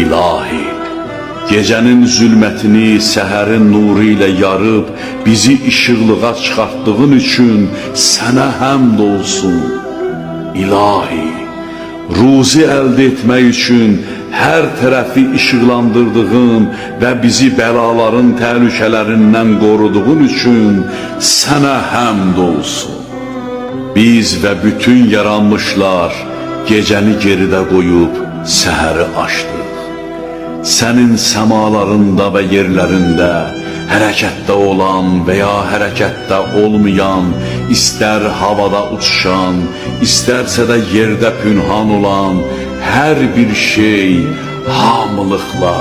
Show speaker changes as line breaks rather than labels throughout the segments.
İlahi, gecenin zülmətini səhərin nuru ilə yarıb bizi işıqlığa çıxartdığın üçün sənə həmd olsun. İlahi, ruzi əldə etmək üçün hər tərəfi işıqlandırdığın və bizi bəlaların təhlükələrindən qoruduğun üçün sənə həmd olsun. Biz və bütün yaranmışlar gecəni geridə qoyub səhəri açdıq. Sənin səmalarında və yerlərində hərəkətdə olan və ya hərəkətdə olmayan, istər havada uçuşan, istərsə də yerdə pünhan olan hər bir şey hamılıqla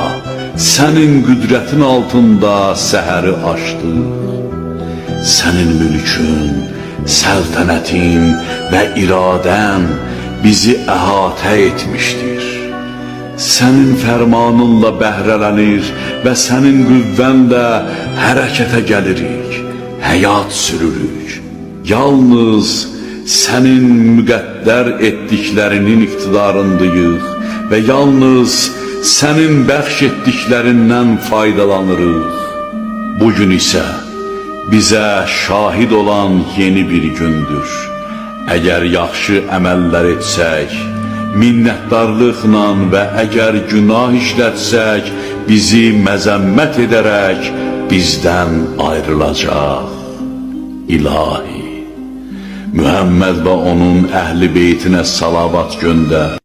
sənin qüdrətin altında səhəri açdı. Sənin mülkün, səltənətin və iradən bizi əhatə etmişdir. Sənin fərmanınla bəhrələnir və sənin qüvvənlə hərəkətə gəlirik, həyat sürürük. Yalnız sənin müqəddər etdiklərinin iqtidarındayıq və yalnız sənin bəxş etdiklərindən faydalanırıq. Bugün isə bizə şahid olan yeni bir gündür. Əgər yaxşı əməllər etsək, minnətdarlıqla və əgər günah işlətsək, bizi məzəmmət edərək bizdən ayrılacaq. İlahi, Mühəmməd və onun əhli beytinə salavat göndər.